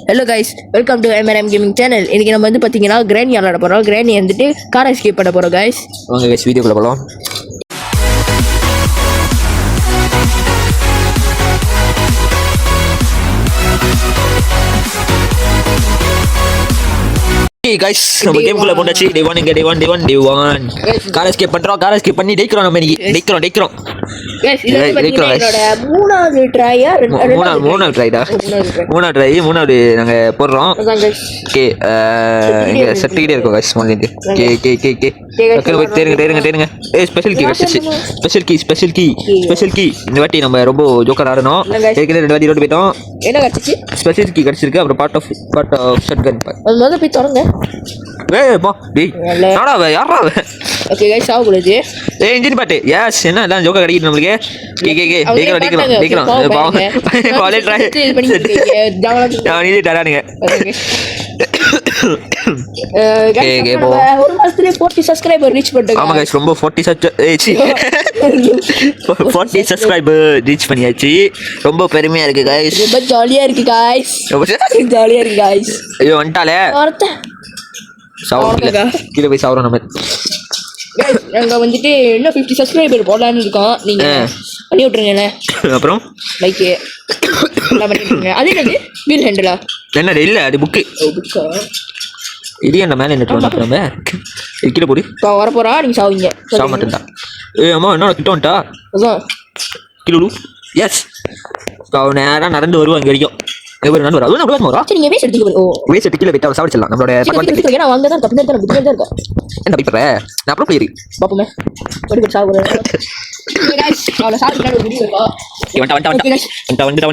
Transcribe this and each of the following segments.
Hello guys, welcome to MRM gaming channel. இன்னைக்கு நம்ம வந்து பார்த்தீங்கன்னா கிராணி விளாட போகிறோம். கிராணி வந்துட்டு கார் எஸ்கேப் பண்ண போகிறோம் கைஸ். வாங்க கைஸ் வீடியோக்குள்ள போகலாம். கைஸ் நம்ம கேம்குள்ள போண்டாச்சு. டே 1 இங்க டே 1 கார் எஸ்கேப் பண்றோம். கார் எஸ்கேப் பண்ணி டேக்குறோம். நம்ம இன்னைக்கு டேக்குறோம். கைஸ் இது வந்து பார்த்தீங்கன்னா என்னோட மூணாவது ட்ரையா மூணாவது ட்ரை நாங்க போடுறோம். ஓகே இங்க செட்டிட்டே இருக்கோம் கைஸ். மொதல்ல கே போய் தேருங்க. ஸ்பெஷல் கீ இந்த வாட்டி நம்ம ரொம்ப ஜோக்கர் ஆடணும். ஏற்கனவே 2 வாட்டி ரோட் போயிட்டோம். என்ன கிடைச்சிச்சு? ஸ்பெஷல் கீ கிடைச்சிருக்கு. அப்புறம் பார்ட் ஆஃப் ஷாட்கன். அது முதல்ல போய் தொடங்க. போ டேய் யாரா அவ ஓகே கைஸ் சாவு போடுது. இன்ஜின் பாட்டு எஸ் என்ன எல்லாம் ஜோக்கர் கிடைக்குது நம்மளுக்கு. டேக்குறோம் பாவம் காலேஜ் ட்ரை இது பண்ணிட்டீங்க நீ டரானுங்க. ஒரு மாசத்துலயே 40 சப்ஸ்கிரைபர் ரீச் பண்ணிட்டோம். ஆமா கைஸ் ரொம்ப 40 ரீச் பண்ணியாச்சு. ரொம்ப பெருமையா இருக்கு கைஸ். ரொம்ப ஜாலியா இருக்கு கைஸ். ஐயோ வந்துட்டாலே கீழே போய் சாவுறோம் நம்ம. நாங்க வந்துட்டு இன்னும் 50 சப்ஸ்கிரைபர் போடலான்னு இருக்கோம். நீங்க பண்ணி விட்டுருங்க. அப்புறம் லைக் எல்லாம் பண்ணி விட்டுருங்க. அது என்னது வீல் ஹேண்டலா? என்னது இல்ல அது புக்கு. இது என்ன மேல என்ன நம்ம கீழே போடு. வர போறா நீங்க சாவீங்க. சாவ மாட்டேன்டா. அம்மா என்ன கிட்ட வந்துட்டா கிலோ. எஸ் நேரம் நடந்து வருவோம் இங்க வரைக்கும். நீங்க வேஸ்ட் எடுத்துக்கோ. வேஸ்ட் எடுத்து கீழ விட்டா சாவடிச்சலாம். நம்மளோட பக்கத்துல நான் வாங்க தான் தப்பு நேரத்துல விட்டுட்டே இருக்கேன். என்ன பிப்பற நான் அப்புறம் போயிரு பாப்போமே படி சாவுறேன். गाइस அவள சாப்பிட்டா ஒரு வீடியோ இருக்கா? வந்துடா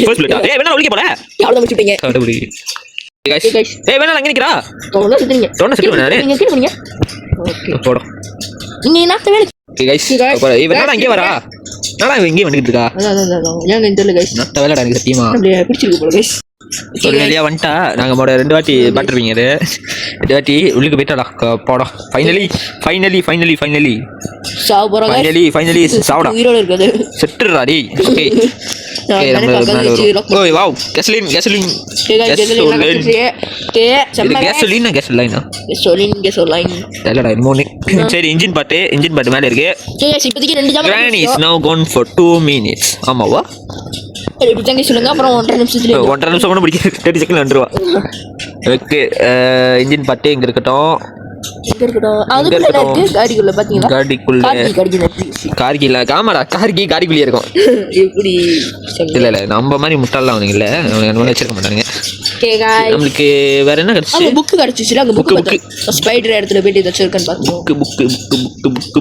ஃபர்ஸ்ட் பிளேட். ஏய் வேணா ஒளிக்க போற. யாரோ முடிச்சிட்டீங்க. गाइस ஏய் வேணா அங்க நிக்கறா. தொண்ண சுத்துறீங்க. நீங்க கீழ போறீங்க. ஓகே போடா. நீங்க நாத்த வேலை. ஓகே गाइस ஏய் வேணா இங்க வரா. நானா இங்க வந்துட்டு இருக்கா. ஏங்க இந்த இல்ல गाइस. நாத்த வேலைடா எனக்கு சத்தியமா. அப்படியே பிடிச்சிருக்கு போல गाइस. சொல்லியா வந்துட்டா. நாங்க மொட 2 வாட்டி பாத்துறீங்க. இது 2 வாட்டி உள்ளுக்கு போய்ட்டாடா. போடா ஃபைனலி சாவ போறோம் गाइस. ஃபைனலி சாவடா. உயிரோட இருக்குது. செத்துறா டேய். ஓகே ஓகே நம்ம மேல வரும். ஓய் வாவ் கேசலின் கேசலின் இல்லடா இன்னொன்னு. சரி இன்ஜின் பாட்டு மேல இருக்கு. गाइस இப்போதைக்கு 2 jam Granny is now gone for 2 minutes. ஆமாவா இப்படி தாங்க சொல்லுங்க. அப்புறம் 1.5 நிமிஷத்துல 1.5 நிமிஷம் கூட பிடிக்க 30 செகண்ட்ல வந்துருவா. ஓகே இன்ஜின் பாட்டு இங்க இருக்கட்டும். அதுக்குள்ள இருக்கு காடிக்குள்ள பாத்தீங்களா? கார்கில காமாடா கார்கிக்குள்ளே இருக்கும். எப்படி இல்ல நம்ம மாதிரி முட்டாள்லாம் அவனுங்க இல்ல. அவனுங்க அந்த மாதிரி வச்சிருக்க மாட்டானுங்க. நம்மளுக்கு வேற என்ன கிடைச்சு? புக் கிடைச்சிச்சு. அங்க புக் ஸ்பைடர் இடத்துல போய் இத வச்சிருக்கேன் பாருங்க.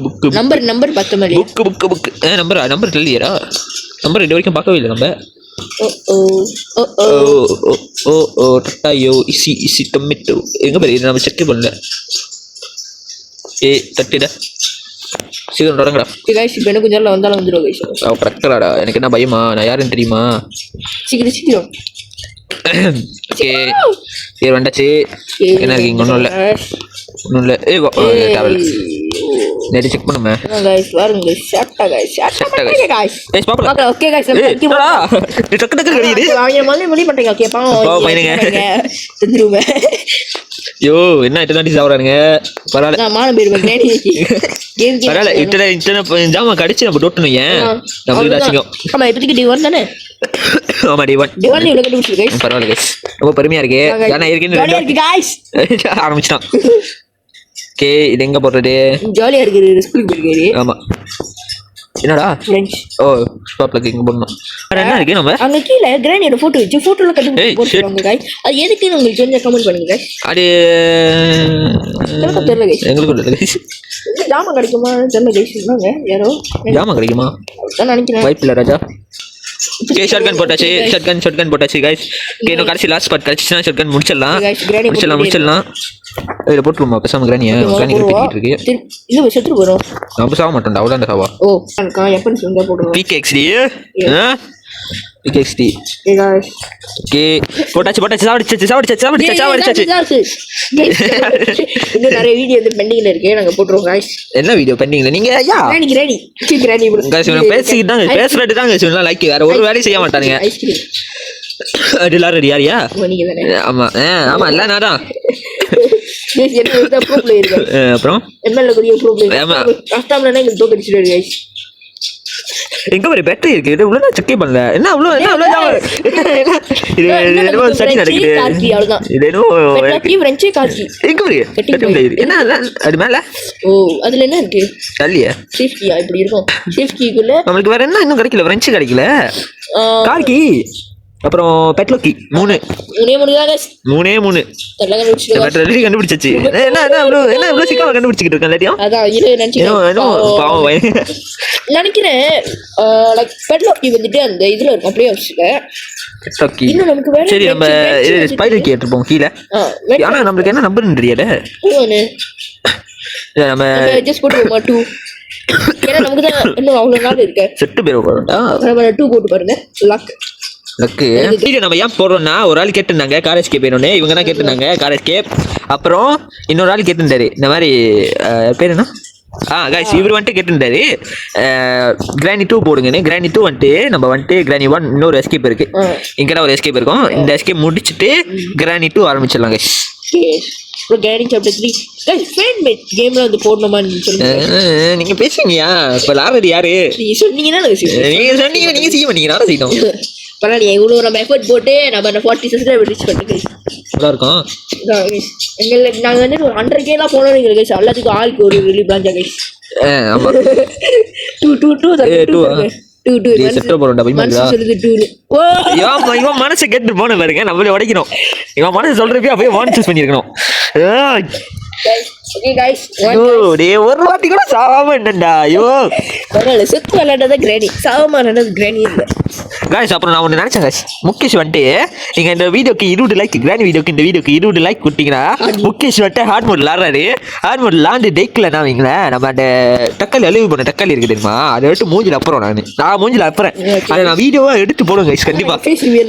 புக் நம்பர் 10 மாதிரி புக் நம்பர் இல்லையடா. நம்பர் இது வரைக்கும் பார்க்கவே இல்லை நம்ம. டட்டாயோ இசி டொமேட்டோ எங்க பாரு. இது நம்ம செக் பண்ணல. தட்டிடா சீக்கிரம் தொடங்கடா. गाइस இப்போ எனக்கு கொஞ்சம் வந்தாலும் வந்துரும் गाइस. கரெக்டாடா. எனக்கு என்ன பயமா? நான் யாருன்னு தெரியுமா? சீக்கிரம் ஓகே சரி வந்தாச்சு. என்ன இருக்கு இங்க? ஒன்றும் இல்லை. டிராவல் நேற்று செக் பண்ணுமே. गाइस பாருங்க गाइस ஷாட்டா गाइस ஏய் பாப்பா ஓகே गाइस டக்கு கடிக்குது. அவங்க மொழி பண்றீங்க. ஓகே பாவம் பையனுங்க தெரியுமே. யோ என்ன இத்தனை சாவறானுங்க. பரவாயில்ல நான் மான பேர் கிராணி கேம் பரவாயில்ல. இத்தனை ஜாமா கடிச்சு நம்ம டோட்டணும். ஏன் நம்மளுக்கு தாச்சிக்கும். ஆமா இப்போதைக்கு D1 தானே. ஆமா D1 இவ்வளவு கண்டுபிடிச்சு गाइस. பரவாயில்ல गाइस ரொம்ப பெருமையா இருக்கு. ஏன்னா இருக்கு गाइस ஆரம்பிச்சிட்டான். ஓகே இது எங்க போறது? ஜாலியா இருக்கு. ஸ்கூலுக்கு போயிருக்கு. ஆமா என்னடா ஃப்ரெண்ட்ஸ் ஸ்டாப்ல இங்க போறோம். என்ன இருக்கு? நம்ம அங்க கீழ கிரானியோட போட்டோ வச்சு போட்டோல கட்டி போட்டுருவாங்க गाइस. அது எதுக்குன்னு உங்களுக்கு தெரிஞ்சா கமெண்ட் பண்ணுங்க गाइस. அது எனக்கு தெரியல गाइस. எங்களுக்கு தெரியல गाइस. ஜாமா கிடைக்குமா தெரியல गाइस. என்னங்க யாரோ ஜாமா கிடைக்குமா நான் நினைக்கிறேன். வைப் இல்ல ராஜா. ஓகே ஷாட்கன் போட்டாச்சு गाइस. ஓகே இன்னும் கடைசி லாஸ்ட் பார்ட் கடைசினா ஷாட்கன் முடிச்சிடலாம். இத போட்டுருமா பேசாம கிரானி கிரிக்கெட் இருக்கு. இல்ல செத்து போறோம். நம்ம சாவ மாட்டோம்டா. அவ்வளவுதான் சாவா. அக்கா எப்பன்னு சொல்லுங்க போடுறோம். PKXD गाइस ஓகே போட்டாச்சு சாவடிச்சாச்சு. இன்னும் நிறைய வீடியோ வந்து பெண்டிங்ல இருக்கு. நாங்க போட்டுறோம் गाइस. என்ன வீடியோ பெண்டிங்ல? நீங்க யா கிரானி गाइस பேசிட்டாங்க பேசுறது தாங்க. லைக் வேற ஒரு வேலையும் செய்ய மாட்டானுங்க. எல்லாரும் யாரியா நீங்க தானே ஆமா ஆமா இல்ல நான் தான் guys என்ன ப்ரோ பிளேயர் அப்புறம் எம்எல்ஏ கூடிய ப்ரோ ஆமா. பிளேயர் கஷ்டம்னா எங்க தோக்கடிச்சிட்டாரு guys எங்க ஒரு பேட்டரி இருக்கு இது உள்ள செக் பண்ணல என்ன அவ்வளோ இது என்னமோ சரி நடக்குது கார்த்தி அவ்வளவுதான் இது என்னமோ பெட்லாக்கி ஃப்ரெஞ்சே கார்த்தி எங்க ஒரு என்ன அது மேல ஓ அதுல என்ன இருக்கு இல்லையே சேஃப்டியா இப்படி இருக்கும் சேஃப்டிக்குள்ள நம்மளுக்கு வேற என்ன இன்னும் கிடைக்கல ஃப்ரெஞ்சு கிடைக்கல கார்கி அப்புறம் பெட்லோக்கி மூணு தான் guys மூணு தெரியல கண்டுபிடிச்சிட்டு கண்டுபிடிச்சாச்சு என்ன இவ்வளோ சீக்கிரம் கண்டுபிடிச்சிக்கிட்டு இருக்கேன் எல்லாத்தையும் அதான் இது நினைச்சேன் பாவம் நினைக்கிறேன் லைக் பெட்லாக்கி வந்துட்டு அந்த இதுல இருக்கும் அப்படியே வச்சுட்டேன் பெட்லோக்கி இன்னும் நமக்கு வேற சரி நம்ம ஸ்பைடர் கீ எடுத்துப்போம் கீழே ஆனா நம்மளுக்கு என்ன நம்பர்னு தெரியல நம்ம ஜஸ்ட் போட்டுவோமா 2 ஏன்னா நமக்கு தான் இன்னும் அவ்வளவு நாள் இருக்கு செட்டு பேர் போறோம்டா நம்ம 2 போட்டு பாருங்க லக் வீடியோ நம்ம ஏன் போடுறோம்னா ஒரு ஆள் கேட்டிருந்தாங்க கார் எஸ்கேப் வேணும்னு இவங்க தான் கேட்டிருந்தாங்க கார் எஸ்கேப் அப்புறம் இன்னொரு ஆள் கேட்டிருந்தாரு இந்த மாதிரி பேர் என்ன guys இவர் வந்துட்டு கேட்டிருந்தாரு கிரானி 2 போடுங்கன்னு கிரானி 2 வந்துட்டு நம்ம வந்துட்டு கிரானி 1 இன்னொரு எஸ்கேப் இருக்கு இங்கடா ஒரு எஸ்கேப் இருக்கும் இந்த எஸ்கேப் முடிச்சுட்டு கிரானி 2 ஆரம்பிச்சிடலாம் guys ப்ரோ கேரிங் சாப்டர் 3 गाइस ஃபேன் மேட் கேம்ல வந்து போடணுமான்னு சொல்லுங்க நீங்க பேசுங்கயா இப்ப லாரடி யாரு நீங்க சொன்னீங்கன்னா நீங்க சொன்னீங்க நீங்க செய்ய மாட்டீங்க நானும் செய்யணும் பரவாயில்ல இவ்வளோ நம்ம எஃபர்ட் போட்டு நம்ம 40 சப்ஸ்கிரைபர் ரீச் பண்ணிட்டு நல்லா இருக்கும் எங்களுக்கு நாங்கள் வந்து 100Kலாம் போனோம் கைஸ் எல்லாத்துக்கும் ஆளுக்கு ஒரு ரிலீவ் பிளான்ஜா கைஸ் ஆமா 2 செட்டப் போறோம்டா போய் மாட்டா சொல்லுது 2 ஓ இவன் மனசை கேட்டு போன பாருங்க நம்மளே உடைக்கணும் இவன் மனசு சொல்றப்ப அப்படியே வான் சூஸ் பண்ணிருக்கணும் ஓகே गाइस ஒரு வாட்டி கூட சாவாம என்னடா ஐயோ பரவாயில்ல செத்து விளையாண்டதா கிரானி சாவமா விளையாண்டது கிரானி இல்லை गाइस அப்புறம் நான் ஒன்று நினைச்சேன் गाइस முகேஷ் வந்துட்டு நீங்க இந்த வீடியோக்கு 20 லைக் கிரானி வீடியோக்கு இந்த வீடியோக்கு 20 லைக் கொடுத்தீங்கன்னா முகேஷ் வந்துட்டு ஹார்ட் மோட் விளாடுறாரு ஹார்ட் மோட் லாண்டு டேக்கில் நாவீங்களேன் நம்ம அந்த தக்காளி அழிவு பண்ண தக்காளி இருக்கு தெரியுமா அதை விட்டு மூஞ்சில் அப்புறம் நான் மூஞ்சில் அப்புறம் அதை நான் வீடியோவா எடுத்து போடுவேன் गाइस கண்டிப்பா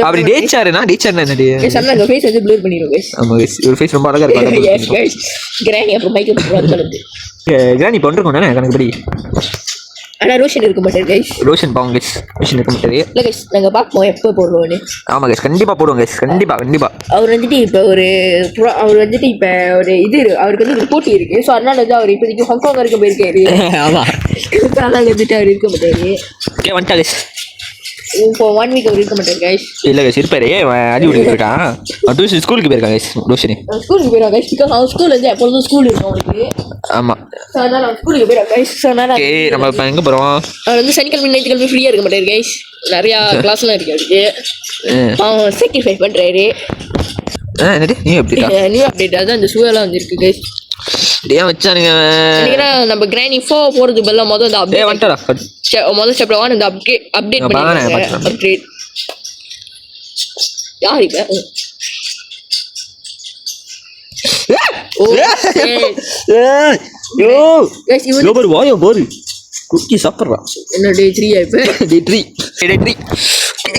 அப்படி டேச்சாருன்னா என்னது சொன்னாங்க ஃபேஸ் வந்து ப்ளர் பண்ணிரும் गाइस ஆமா गाइस ஒரு ஃபேஸ் ரொம்ப அழகா இருக்கு எஸ் गाइस கிரானி அப்புறம் மைக் போடுறது கிரானி பண்றோம் தானே கணக்கு படி ஆனா ரோஷன் இருக்க மாட்டாரு गाइस ரோஷன் பாவம் गाइस ரோஷன் இருக்க மாட்டாரு இல்ல गाइस நாங்க பாப்போம் எப்போ போடுவோம்னு ஆமா गाइस கண்டிப்பா போடுவோம் गाइस கண்டிப்பா அவர் வந்துட்டு இப்ப ஒரு இது அவருக்கு வந்து ஒரு போட்டி இருக்கு சோ அதனால வந்து அவர் இப்போதைக்கு ஹாங்காங் வரைக்கும் போயிருக்காரு ஆமா அதனால வந்துட்டு அவர் இருக்க மாட்டாரு ஓகே வந்துட்டா गाइस இப்போ 1 வீக் அவர் இருக்க மாட்டாரு गाइस இல்ல गाइस இருப்பாரு அடி விட்டு இருக்கான் அது ஸ்கூலுக்கு போயிருக்கான் गाइस ரோஷன் ஸ்கூலுக்கு போயிருக்கான் गाइस பிகாஸ் அவன் ஸ்கூல்ல இருந்து எப்பொழுதும் ஸ்கூல் இருக்கும் அவனுக்கு ஆமா சோ அதனால அவன் ஸ்கூலுக்கு போயிருக்கான் गाइस சோ அதனால ஓகே நம்ம இப்ப எங்க போறோம் அவர் வந்து சனிக்கிழமை ஞாயிற்றுக்கிழமை ஃப்ரீயா இருக்க மாட்டாரு गाइस நிறைய கிளாஸ்லாம் இருக்கு அவருக்கு அவன் சாக்ரிஃபைஸ் பண்றாரு என்னடி நீ எப்படி நியூ அப்டேட் அதான் இந்த சூழலாம் வந்துருக்கு गाइस டேய் வச்சானுங்க நினைக்கிறேன் நம்ம கிரானி 4 போறது பெல்ல முதல்ல அந்த அப்டேட் வந்துடா முதல்ல சாப்டர் 1 இந்த அப்டேட் பண்ணிருக்காங்க அப்டேட் யார் இப்ப யோ गाइस இவன் போர் வாயோ போர் குக்கி சாப்பிடுறா என்ன டே 3 இப்ப டே 3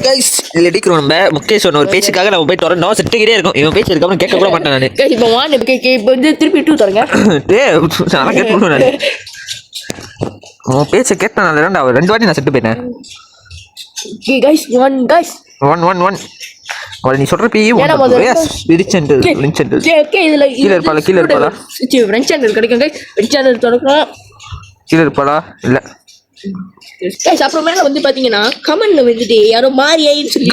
गाइस இல்ல டிக்ரோ நம்ம முகேஷ் சொன்ன ஒரு பேச்சுக்காக நம்ம போய் தொடர்ந்தோம் செட்டுக்கிட்டே இருக்கும் இவன் பேச்சு இருக்காம கேட்க கூட மாட்டேன் நானு गाइस இப்போ 1 இப்போ வந்து திருப்பி 2 தரங்க டேய் நான் கேட்கணும் நானு பேச்ச கேட்டேன் நான் அவர் 2 வாட்டி நான் செட்டு போயிட்டேன் ஓகே गाइस 1 गाइस 1 அவளை நீ சொல்ற பிஏ விரிச்செண்டல் ஓகே இதுல கீழ இருப்பாளா ஃப்ரெண்ட் சேனல் கிடைக்கும் गाइस ஃப்ரெண்ட் சேனல் தொடக்கலாம் கீழ இருப்பாளா இல்ல गाइस அப்புறம் மேல வந்து பாத்தீங்கன்னா கமெண்ட்ல வந்துட்டு யாரோ மாரியாயின்னு சொல்லி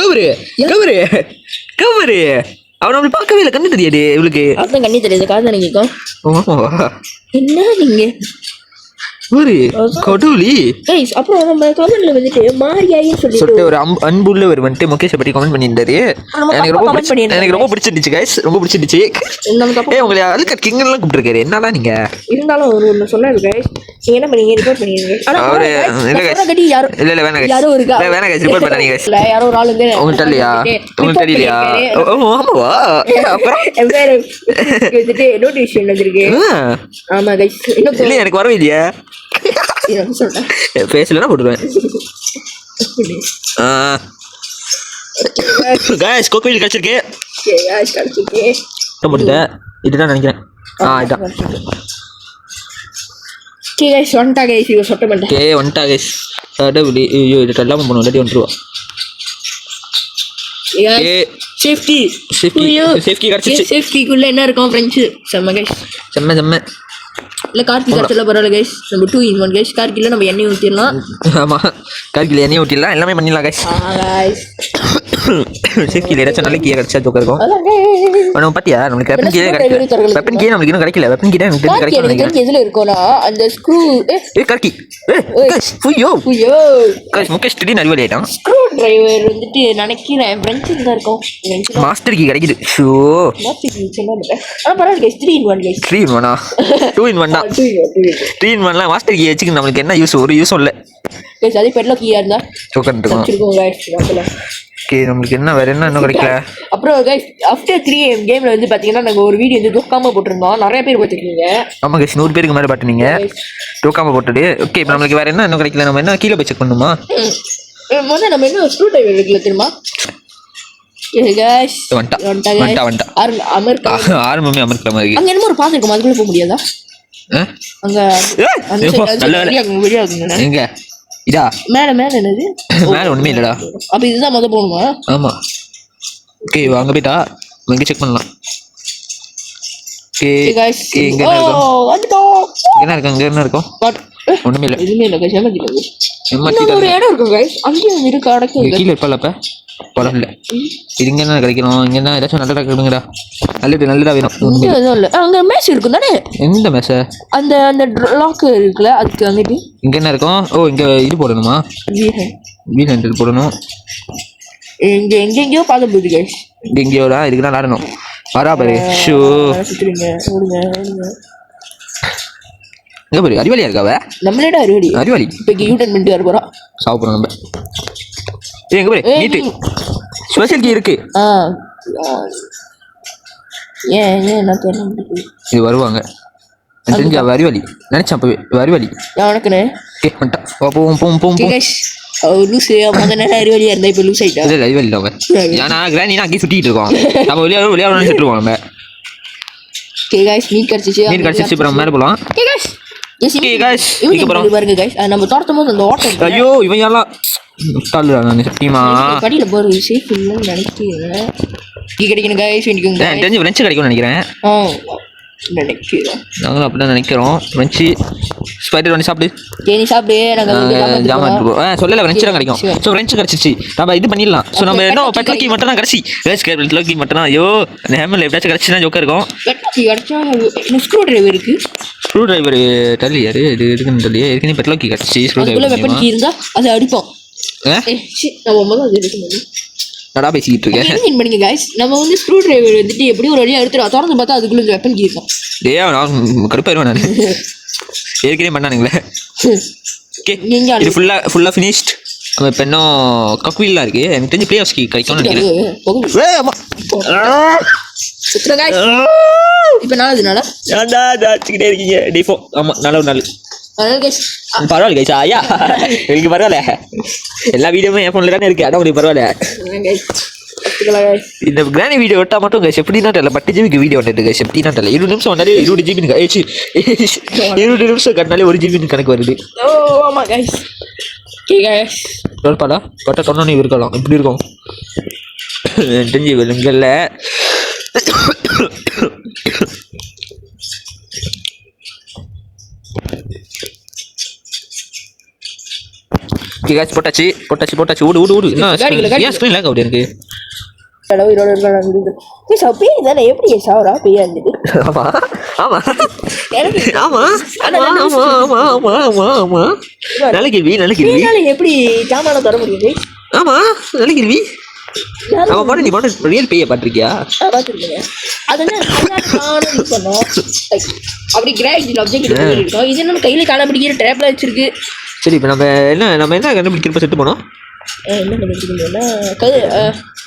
கவரு அவன் நம்மள பார்க்கவே இல்லை கண்ணு தெரியாது இவளுக்கு அதான் கண்ணி தெரியாது காது நினைக்கும் என்ன நீங்க ஒரு கடவுளி गाइस அப்புறம் நம்ம கமெண்ட்ல வந்துட்டு மாரியாயின்னு சொல்லிட்டு ஒரு அன்புள்ளவர் வந்துட்டு முகேஷ் பத்தி கமெண்ட் பண்ணியிருந்தாரு எனக்கு ரொம்ப பிடிச்சிருந்துச்சு गाइस ரொம்ப பிடிச்சிருந்துச்சு உங்களை அல்கட் கிங் எல்லாம் கூப்பிட்டுருக்காரு என்னலாம் நீங்க இருந்தாலும் ஒன்னு சொன்னாரு गाइस நீங்க என்ன பண்ணீங்க ரிப்போர்ட் பண்ணீங்க அவரு இல்ல வேணாம் யாரோ இருக்கா வேணாம் गाइस ரிப்போர்ட் பண்ணாதீங்க गाइस இல்ல யாரோ ஒரு ஆளு உங்களுக்கு தெரியலையா ஆமாவா அப்புறம் வேற வந்துட்டு நோட்டிஃபிகேஷன் வந்திருக்கு ஆமா गाइस இல்ல எனக்கு வரவே இல்லையா சொல்றேன் பேசலன்னா போட்டுருவேன் गाइस கோவில் கிடைச்சிருக்கு இதுதான் நினைக்கிறேன் இதான் ஓகே गाइस வந்துட்டா गाइस இது சொட்ட பண்ணேன் ஓகே வந்துட்டா गाइस கடவுளே ஐயோ இது எல்லாம் பண்ணனும் இல்லாட்டி வந்துருவா சேஃப்டி சேஃப்டி கிடைச்சிச்சு. சேஃப்டிக்குள்ள என்ன இருக்கும் ஃப்ரெண்ட்ஸ்? செம்ம கைஸ், செம்ம. இல்ல கார்த்திக் கட்சல பரவாயில்ல கைஸ். நம்ம 2 in 1 கைஸ். கார்க்கில நம்ம எண்ணெய் ஊத்திடலாம். ஆமா, கார்கில எண்ணெய் ஊத்திடலாம், எல்லாமே பண்ணிடலாம் கைஸ். கைஸ் சேஃப்டில ஏதாச்சும் நல்ல கீ கிடைச்சா ஜோக்கா இருக்கும். அதான் guys. நம்ம பாத்தியா நமக்கு வெப்பன் கீ கிடைக்கல. வெப்பன் கீ நமக்கு இன்னும் கிடைக்கல. வெப்பன் கீ தான் எனக்கு கார்த்தி கிடைக்கும் எனக்கு நினைக்கிறேன். தெரிஞ்சு எதுல இருக்கும்னா அந்த ஸ்க்ரூ கார்கி கைஸ் ஃபுய்யோ கைஸ் முகேஷ் திடீர்னு அறிவாளி ஆயிட்டான். ஸ்க்ரூ டிரைவர் வந்துட்டு நினைக்கிறேன் ஃப்ரெண்ட்ஸ் தான் இருக்கும். மாஸ்டர் கீ கிடைக்குது. ஷோ பரவாயில்ல guys. 3 in 1 guys. 3 in 1 2 in 1 தான். 3 in 1 மாஸ்டர் கீ வச்சுக்கு நமக்கு என்ன யூஸ்? ஒரு யூஸும் இல்ல கைஸ். அதே பெட்ல கீயா இருந்தா ஜோக்கர் இருக்கும். வச்சிருக்கோம் கைஸ். வாங்கல ஓகே, நமக்கு என்ன வேற என்ன இன்னும் கிடைக்கல. அப்புறம் கைஸ் ஆஃப்டர் 3 AM கேம்ல வந்து பாத்தீங்கன்னா நாங்க ஒரு வீடியோ வந்து தூக்காம போட்டுருந்தோம். நிறைய பேர் பார்த்துருக்கீங்க. ஆமா கைஸ், 100 பேருக்கு மேல பாத்துனீங்க தூக்காம போட்டுது. ஓகே, இப்போ நமக்கு வேற என்ன இன்னும் கிடைக்கல. நம்ம என்ன கீழே போய் செக் பண்ணுமா? முதல்ல நம்ம என்ன ஸ்க்ரூ டிரைவர் இருக்குல்ல தெரியுமா? கைஸ் வந்துட்டா ஆரம்பமே அமர்க்கிற மாதிரி. அங்க என்னமோ ஒரு பாத்து இருக்கும், அதுக்குள்ள போக முடியாதா? அங்க எங்க இதா மேல என்னது? மேல ஒண்ணுமே இல்லடா. அப்ப இதுதான் முத போகணுமா? ஆமா. ஓகே, அங்க போய்ட்டா இங்க செக் பண்ணலாம். ஓகே गाइस இங்க என்ன இருக்கு? அங்க என்ன இருக்கும்? ஒண்ணுமே இல்ல. எதுமே இல்ல गाइस. ஏமாத்திட்டாங்க. ஒரு இடம் இருக்கு गाइस. அங்கேயே வந்து இருக்கு அடக்கு. கீழ இருப்பலப்ப படம் இல்ல. இங்க என்ன கிடைக்கணும்? இங்க என்ன ஏதாச்சும் நல்லதா கிடைக்குங்கடா. நல்லதா வேணும். இங்க எதுவும் இல்ல. அங்க மேஷ் இருக்கும் தானே? எந்த மேஷ்? அந்த லாக் இருக்குல, அதுக்கு அங்கிட்டு இங்க என்ன இருக்கும்? ஓ, இங்க இது போடணுமா? V100 போடணும். இங்க எங்கெங்கயோ பாக்க போகுது गाइस. எங்கேயோடா இதுக்கு தான் ஆடணும். வரா பாரு. ஷோ சுத்துறீங்க. ஓடுங்க. எங்க பாரு, அறிவாளியா இருக்காவ. நம்மளேடா அறிவாளி. இப்ப யூட்டன் பண்ணிட்டு வர போறோம். சாப்பிடுறோம் நம்ம. எங்க பாரு, நீட் ஸ்பெஷல் கீ இருக்கு. ஏன் என்ன தெரியல. இது வருவாங்க. தெரிஞ்ச அறிவாளி நினைச்சேன். அப்பவே அறிவாளி உனக்குன்னு லூசு முதல்ல அறிவாளியா இருந்தா இப்ப லூஸ் ஆயிட்டா. இல்ல அறிவாளி அவன். ஏன்னா கிராண்டினா அங்கேயே சுத்திட்டு இருக்கோம். நம்ம விளையாடணும்னு சுட்டுருவோம் நம்ம. மீன் கிடைச்சிச்சு. அப்புறம் மேல போலாம். பாருங்க guys, நம்ம தோட்டத்தும் போது அந்த ஓட்டம். ஐயோ, இவன் எல்லாம் சத்தியமா படியில போற சேஃப் இல்லைன்னு நினைக்கிறேன். கிடைக்கணும் guys. தெரிஞ்சு ஃப்ரெஞ்சு கிடைக்கும்னு நினைக்கிறேன். நாங்களும் அப்படிதான் நினைக்கிறோம். ஃப்ரெஞ்சு ஸ்பைடர் வந்து சாப்பிடு. நீ சாப்பிடு. நாங்க ஜாமான் இருக்கும். சொல்லல ஃப்ரெஞ்சு தான் கிடைக்கும். ஸோ ஃப்ரெஞ்சு கிடைச்சிச்சு. நம்ம இது பண்ணிடலாம். ஸோ நம்ம என்ன பெட்ரோக்கி மட்டும் தான் கிடைச்சி. பெட்ரோக்கி மட்டும் தான். ஐயோ, அந்த ஹேமரில் எப்படியாச்சும் கிடைச்சுன்னா ஜோக்கா இருக்கும். பெட்ரோக்கி கிடைச்சா ஸ்க்ரூ டிரைவர் இருக்கு. ஸ்க்ரூ டிரைவர் தெரியலையாரு. இது இருக்குன்னு தெரியல. ஏற்கனவே பெட்ரோக்கி கிடைச்சி. ஸ்க்ரூ டிரைவர் வெப்பன் கீ இருந்தா அதை அடிப்போம். நடா பேசிக்கிட்டு இருக்கேன். பண்ணிங்க गाइस. நம்ம வந்து ஸ்க்ரூ டிரைவர் வந்துட்டு எப்படி ஒரு வழியா எடுத்துறோம். திறந்து பார்த்தா அதுக்குள்ள வெப்பன் கீ இருக்கும். நான் கடுப்பாயிருவேன் நான். ஏற்கனவே பண்ணானுங்களே. ஓகே, இது ஃபுல்லா ஃபினிஷ்ட். நம்ம இப்போ இன்னும் கக்வீல்லாம் இருக்கு. எனக்கு தெரிஞ்சு பிளே ஆஃப் கீ கிடைக்கும்னு நினைக்கிறேன். இப்போ நாலு வச்சுக்கிட்டே இருக்கீங்க. டிஃபோ ஆமா, நல்ல நாள் பரவாயில்ல கைஸ். ஐயா எனக்கு பரவாயில்ல. எல்லா வீடியோவும் என் ஃபோன்ல தானே இருக்கு. அதான் உங்களுக்கு பரவாயில்ல. இந்த கிராணி வீடியோ விட்டா மட்டும் கைஸ் எப்படின்னா தெரியல. 10 GB வீடியோ வந்துட்டு கைஸ் எப்படின்னா தெரியல. 20 நிமிஷம் வந்தாலே 20 GB 20 நிமிஷம் கட்டினாலே 1 GB கணக்கு வருது. ஆமா கைஸ். சொல்பாடா பட்ட தொண்ணூறு இருக்கலாம். இப்படி இருக்கும் தெரிஞ்சு விழுங்கல்ல. போட்டாச்சு. ஓடு. ஏன் ஸ்கிரீன் லாக் ஆகுது எனக்கு? எப்படி சாவரா பெய்யா இருந்தது? நல்ல கேள்வி. எப்படி சாமான தர முடியுது? ஆமா, நல்ல கேள்வி. அவன் பாட்டு நீ பாட்டு ரியல் பேய பாத்திருக்கியா? பாத்துருக்கீங்க. அதெல்லாம் அப்படி கிராஜுவல் ஆப்ஜெக்ட் இருக்கும். இது என்ன கையில காண பிடிக்கிற ட்ராப்ல வச்சிருக்கு. சரி, இப்போ நம்ம என்ன கண்டுபிடிக்கிறப்ப செத்து போனோம். என்ன கண்டுபிடிக்கணும்னா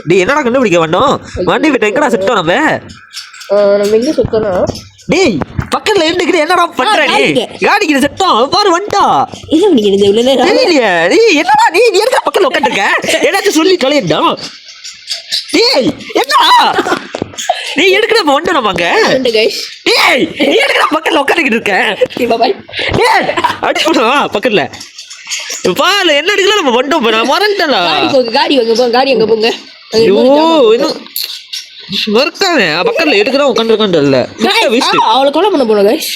டேய், என்னடா கண்டுபிடிக்க வேண்டாம். வண்டி விட்டு எங்கடா செத்தோம் நம்ம? எங்க செத்தோம்? டேய், பக்கத்துல இருந்துக்கிட்டு என்னடா பண்ற நீ? காடிக்கிற செத்தோம் பாரு வந்துட்டா. என்ன பண்ணிக்கிறது இவ்வளவு நேரம்? தெரியலையே. நீ என்னடா நீ எதுக்கு பக்கத்துல உட்காந்துருக்க? ஏதாச்சும் சொல்லி தொலைடா. டேய், என்னடா நீ எடுக்கற வந்து நம்மங்க. டேய், நீ எடுக்கற பக்கத்துல உட்கார்ந்துட்டு இருக்க. Bye bye. டேய், அடிச்சுடா பக்கத்துல. பால என்ன எடுக்கல நம்ம வண்டோம். நான் மறந்துட்டேன்டா. காடி எங்க போங்க. ஐயோ இன்னும் மறுக்கானே பக்கத்துல எடுக்கிறோம் உட்காந்துருக்கான்ல வேஸ்ட். அவளை கொலை பண்ண போனோம் கைஸ்.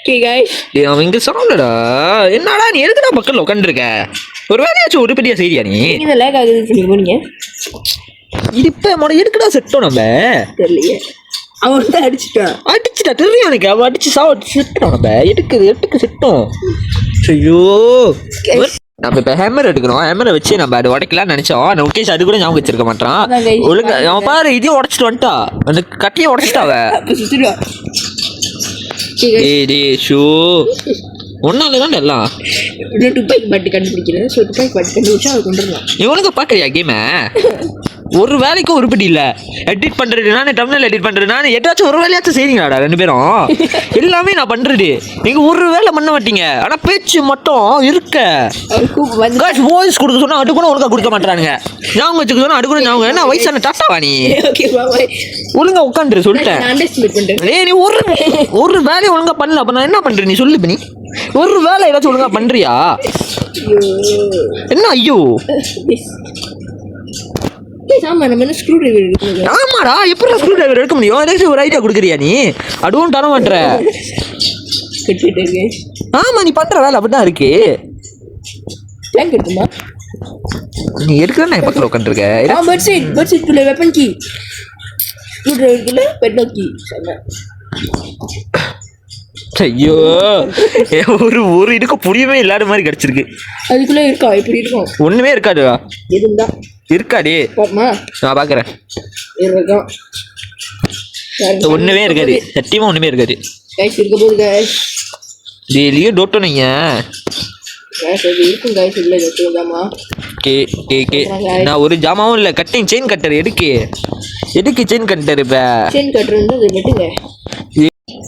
ஓகே கைஸ், அவன் இங்க சாப்பிடடா. என்னடா நீ எதுக்குடா பக்கத்துல உட்காந்துருக்க? ஒரு வேலையாச்சும் ஒரு பெரிய செய்தியா நீ? இந்த லேக் ஆகுதுன்னு சொல்லி போனீங்க. இப்ப மொட எதுக்குடா செட்டோம் நம்ம தெரியலையே. அவன் வந்து அடிச்சுட்டா தெரியும் எனக்கு. அவன் அடிச்சு செட்டோம் நம்ம. எட்டுக்கு செட்டோம். ஐயோ நம்ம இப்ப ஹேமர் எடுக்கணும். ஹேமரை வச்சு நம்ம அதை உடைக்கலாம்னு நினைச்சோம். முகேஷ் அது கூட ஞாபகம் வச்சிருக்க மாட்டான். ஒழுங்கா அவன் பாரு இதையும் உடைச்சிட்டு வந்துட்டா. அந்த கட்டியும் உடைச்சிட்டாவ. ஒன்னாலதான் எல்லாம் துப்பாக்கி பாட்டு கண்டுபிடிக்கிறேன். துப்பாக்கி பாட்டு கண்டுபிடிச்சா அதை கொண்டு வரலாம். இவனுக்கு பாக்குறியா கேம? ஒரு வேலைக்கும் உருப்படி இல்ல. எடிட் பண்றது நானே, டம்ப்நெயில் எடிட் பண்றது நானே. ஏதாச்சும் ஒரு வேலையாச்சும் செய்றீங்களாடா ரெண்டு பேரும்? எல்லாமே நான் பண்றது, நீங்க ஒரு வேலை பண்ண மாட்டீங்க. ஆனா பேச்சு மட்டும் இருக்க. வாய்ஸ் கொடுக்க சொன்னா அது கூட ஒழுங்கா கொடுக்க மாட்டானுங்க. ஞாபகம் வச்சுக்க சொன்னா அது கூட ஞாபகம். என்ன வயசான டாட்டாவா நீ? ஒழுங்கா உட்காந்துரு சொல்லிட்டேன். ஏ நீ ஒரு வேலையை ஒழுங்கா பண்ணல. அப்ப நான் என்ன பண்றேன் நீ சொல்லு. நீ ஒரு வேலை ஏதாச்சும் ஒழுங்கா பண்றியா? என்ன ஐயோ? ஆமாடா, எப்படி ஸ்க்ரூ டிரைவர் எடுக்க முடியும்? ஏதாச்சும் ஒரு ஐடியா கொடுக்குறியா நீ? அதுவும் தர மாட்டேற. ஆமா நீ பண்ற வேலை அப்படிதான் இருக்கு. நீ எடுக்கிற நான் பக்கத்தில் உட்காந்துருக்க. ஐயோ ஒரு இதுக்கு புரியவே இல்லாத மாதிரி கிடைச்சிருக்கு. அதுக்குள்ள இருக்கா? எப்படி இருக்கும்? ஒண்ணுமே இருக்காதுடா. இருந்தா இருக்காடி. நான் பாக்குறேன். ஒண்ணுமே இருக்காது. சத்தியமா ஒண்ணுமே இருக்காது. இருக்க போது டெய்லியும் டோட்டோ நீங்க இருக்கும் கைஸ். இல்ல ஜாமா நான் ஒரு ஜாமாவும் இல்ல. கட்டிங் செயின் கட்டர் எதுக்கு செயின் கட்டர்? இப்ப செயின் கட்டர் வந்து வெட்டுங்க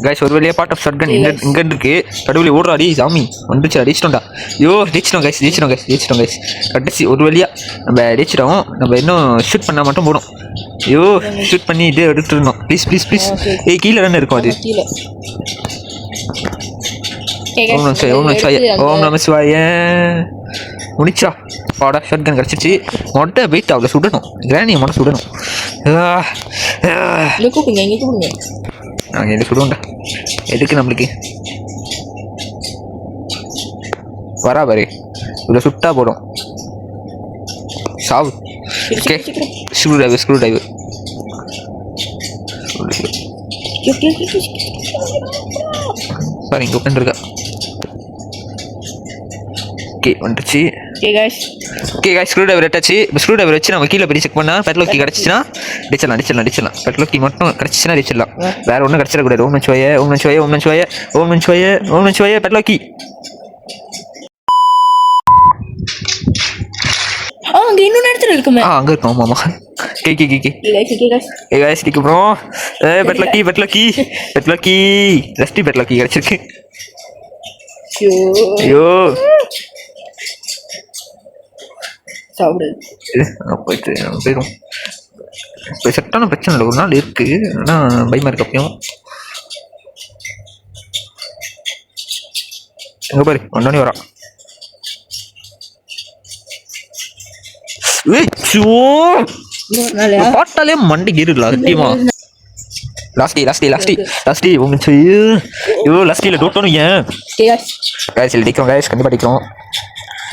கைஸ். ஒரு வழியா பார்ட் ஆஃப் ஷாட்கன் இங்க இருக்கு. கடவுளே ஓடுறாடி சாமி. வந்துச்சு அடிச்சிட்டோம்டா. ஐயோ ஜெயிச்சிட்டோம் கைஸ். கடைசி ஒரு வழியா நம்ம அடிச்சிட்டோம். நம்ம இன்னும் ஷூட் பண்ணா மட்டும் போடும். ஐயோ ஷூட் பண்ணி இது எடுத்துட்டு இருந்தோம். ப்ளீஸ். ஏய் கீழே தானே இருக்கும் அது. ஓம் நம சிவாய. முடிச்சா பாடா ஷாட்கன் கிடச்சிச்சு. மொட்டை வெயிட் அவ்வளோ சுடணும். கிராணியை மட்டும் சுடணும். நாங்கள் என்ன சுடுவோம்டா. எதுக்கு நம்மளுக்கு வரா பாரு. இவ்வளோ சுட்டா போடும். சாவு. ஓகே ஸ்க்ரூ டிரைவர் சாரி இங்கே உட்காந்துருக்கா. ஓகே வந்துருச்சு. ஓகே கைஸ் ஸ்க்ரூ டிரைவர் எட்டாச்சு. இப்போ ஸ்க்ரூ டிரைவர் வச்சு நம்ம கீழே போய் செக் பண்ணால் பெட்லோக்கி கிடச்சிச்சுன்னா அடிச்சிடலாம். பெட்லோக்கி மட்டும் கிடச்சிச்சுன்னா அடிச்சிடலாம். வேற ஒன்றும் கிடச்சிடக்கூடாது. ஓம் நமச்சிவாய பெட்லோக்கி. அங்க இன்னொரு இடத்துல இருக்குமே. அங்க இருக்கும். ஆமா கே கைஸ் அப்புறம் பெட்லோக்கி ரஸ்டி பெட்லோக்கி கிடச்சிருக்கு. ஐயோ போயிடும். இப்போ செட்டான பிரச்சனை இல்லை. ஒரு நாள் இருக்கு. ஆனால் பயமா இருக்கு. அப்பயும் எங்க பாரு ஒன்னே வரா. பாட்டாலே மண்டி இருக்கலாம் சத்தியமா. லாஸ்டி உங்க ஐயோ லாஸ்டில டோட்டோன்னு ஏன் கைஸ் டிக்கிறோம் கைஸ். கண்டிப்பா டிக்கிறோம்.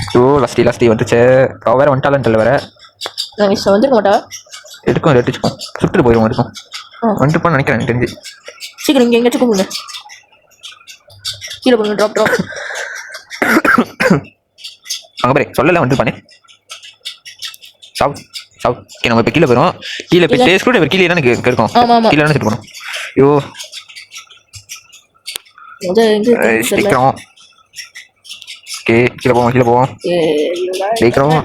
ஐயோ லாஸ்டி வந்துச்சு. அவ வேற வந்துட்டாலும் தெரியல. வேற வந்துருக்க மாட்டா. எடுத்துக்கோம் சுட்டு போயிடும். வந்துட்டு நினைக்கிறேன் எனக்கு தெரிஞ்சு. சீக்கிரம் இங்கே எங்கேயாச்சும் கூப்பிடுங்க. கீழே போங்க. ட்ராப் அங்கே பாரு சொல்லலை வந்துருப்பானே. சாவு ஓகே நம்ம இப்போ கீழே போயிடும். கீழே போயிட்டு ஸ்க்ரூ டிரைவர் கீழே தானே இருக்கும். கீழே தானே செட் பண்ணணும். ஐயோ டிக்கிறோம். ஓகே கீழே போவோம் டிக்கிறோம்.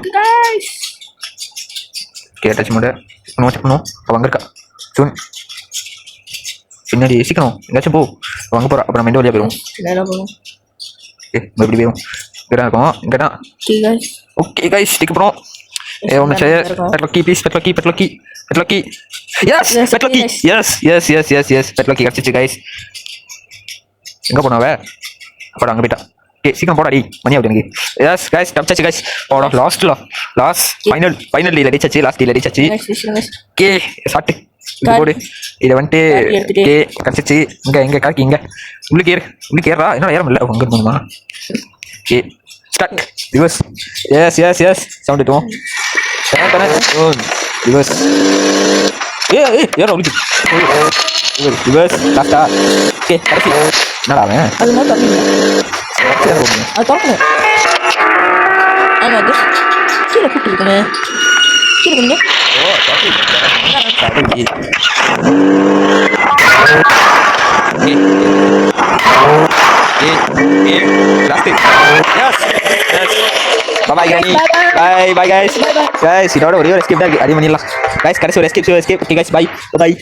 ஓகே டச் செக் பண்ணுவோம். அவள் அங்கே இருக்கா சூன் பின்னாடி. சீக்கிரம் எங்கேயாச்சும் அங்கே போகிறா. அப்புறம் நம்ம எந்த வழியாக போயிடுவோம். ஓகே எப்படி போயிடும். இங்கே தான் இருக்கும். இங்கே தான். ஓகே கைஸ் டிக்க போகிறோம். பெட்லோக்கி கிடச்சிச்சு கைஸ். எங்கே போனாவே? அப்புறம் அங்கே போயிட்டா. சீக்கிரம் போடா டேய் மணி ஆகுது எனக்கு எஸ் गाइस தப்பிச்சாச்சு गाइस போடா லாஸ்ட் ஃபைனல் டீல் அடிச்சாச்சு லாஸ்ட் டீல் அடிச்சாச்சு ஓகே சாட் இது போடு இத வந்துட்டு ஓகே கடிச்சிச்சு இங்க காக்கி இங்க உள்ளுக்கு ஏறா என்ன ஏற இல்ல உங்க போணுமா okay start reverse yes sound டோம் ரிவர்ஸ் ஏற உள்ளுக்கு ரிவர்ஸ் லாஸ்டா ஓகே கடைசி என்னடா அவன் அது மாதிரி தரணும் அது திறக்கணும் ஆமாம் அது கீழே கூப்பிட்டுருக்கேன் கீழே கொஞ்சம் Bye guys. Guys, இதோட ஒரே ஒரு எஸ்கேப் தான் இருக்கு. அது பண்ணிடலாம். Guys, கடைசி ஒரு எஸ்கேப். Okay guys, bye.